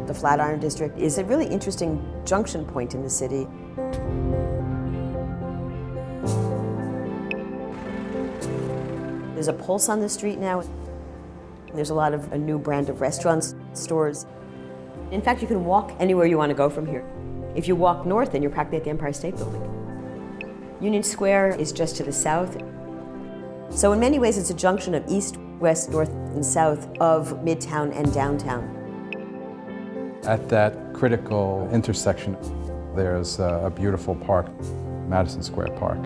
The Flatiron District is a really interesting junction point in the city. There's a pulse on the street now. There's a lot of a new brand of restaurants, stores. In fact, you can walk anywhere you want to go from here. If you walk north, then you're practically at the Empire State Building. Union Square is just to the south. So in many ways, it's a junction of east, west, north, and south of Midtown and downtown. At that critical intersection, there's a beautiful park, Madison Square Park.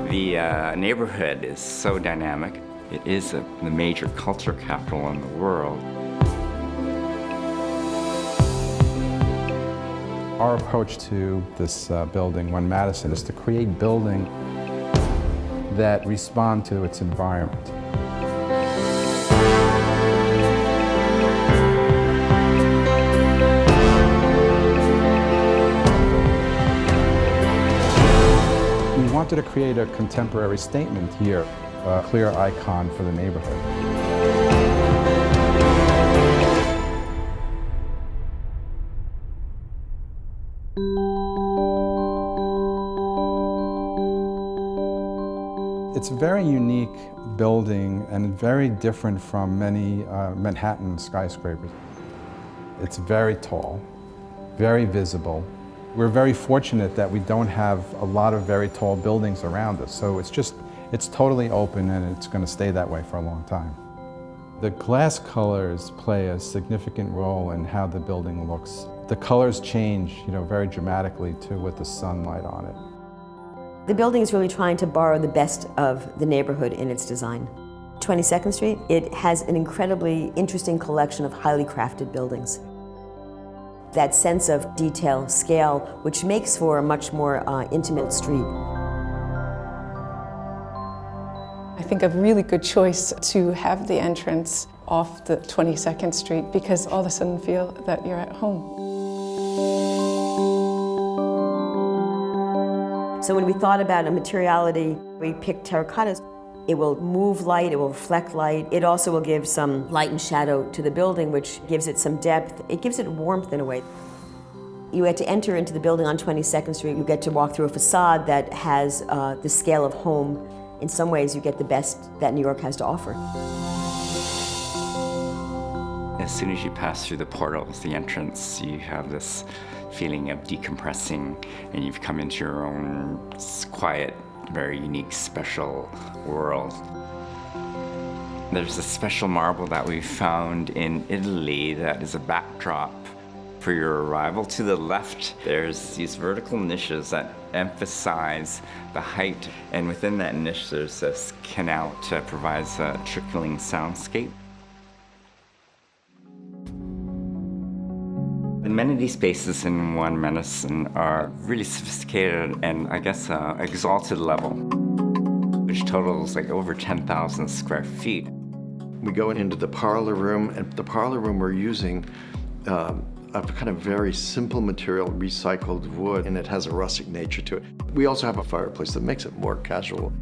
The neighborhood is so dynamic. It is the major culture capital in the world. Our approach to this building, One Madison, is to create buildings that respond to its environment. We wanted to create a contemporary statement here, a clear icon for the neighborhood. It's a very unique building and very different from many Manhattan skyscrapers. It's very tall, very visible. We're very fortunate that we don't have a lot of very tall buildings around us, so it's totally open and it's going to stay that way for a long time. The glass colors play a significant role in how the building looks. The colors change, very dramatically too with the sunlight on it. The building is really trying to borrow the best of the neighborhood in its design. 22nd Street, it has an incredibly interesting collection of highly crafted buildings. That sense of detail, scale, which makes for a much more intimate street. I think a really good choice to have the entrance off the 22nd Street because all of a sudden feel that you're at home. So when we thought about a materiality, we picked terracottas. It will move light, it will reflect light. It also will give some light and shadow to the building, which gives it some depth. It gives it warmth in a way. You get to enter into the building on 22nd Street. You get to walk through a facade that has the scale of home. In some ways, you get the best that New York has to offer. As soon as you pass through the portals, the entrance, you have this feeling of decompressing, and you've come into your own quiet, very unique, special world. There's a special marble that we found in Italy that is a backdrop for your arrival. To the left, there's these vertical niches that emphasize the height, and within that niche, there's this canal that provides a trickling soundscape. The amenity spaces in One Madison are really sophisticated and I guess exalted level, which totals like over 10,000 square feet. We go into the parlor room, and the parlor room we're using a kind of very simple material, recycled wood, and it has a rustic nature to it. We also have a fireplace that makes it more casual.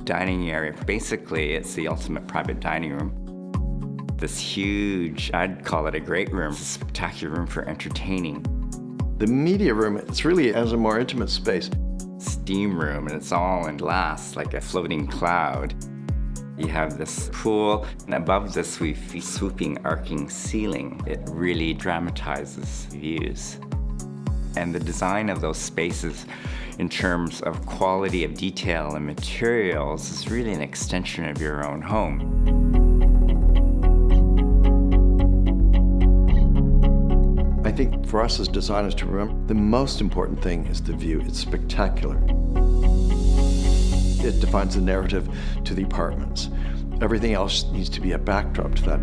Dining area, basically it's the ultimate private dining room. This huge, I'd call it a great room, it's a spectacular room for entertaining. The media room, it's really as a more intimate space. Steam room, and it's all in glass, like a floating cloud. You have this pool, and above this we have a swooping, arcing ceiling. It really dramatizes views. And the design of those spaces in terms of quality of detail and materials is really an extension of your own home. I think for us as designers to remember, the most important thing is the view. It's spectacular. It defines the narrative to the apartments. Everything else needs to be a backdrop to that.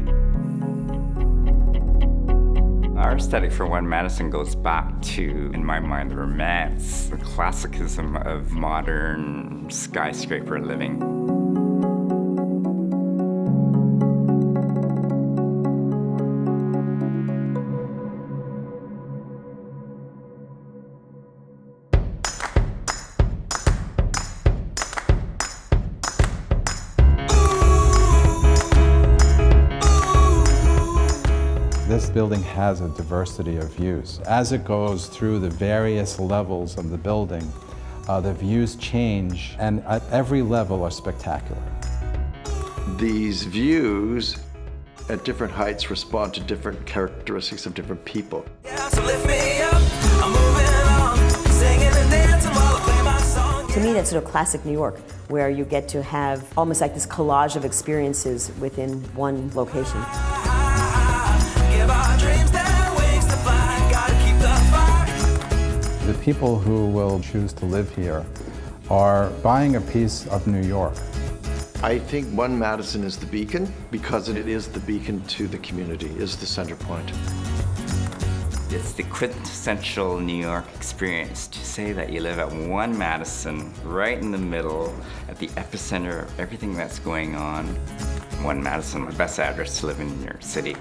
Our aesthetic for One Madison goes back to, in my mind, the romance, the classicism of modern skyscraper living. building has a diversity of views. As it goes through the various levels of the building, the views change, and at every level are spectacular. These views at different heights respond to different characteristics of different people. To me, that's sort of classic New York, where you get to have almost like this collage of experiences within one location. The people who will choose to live here are buying a piece of New York. I think One Madison is the beacon because it is the beacon to the community, is the center point. It's the quintessential New York experience to say that you live at One Madison, right in the middle, at the epicenter of everything that's going on. One Madison, the best address to live in your city.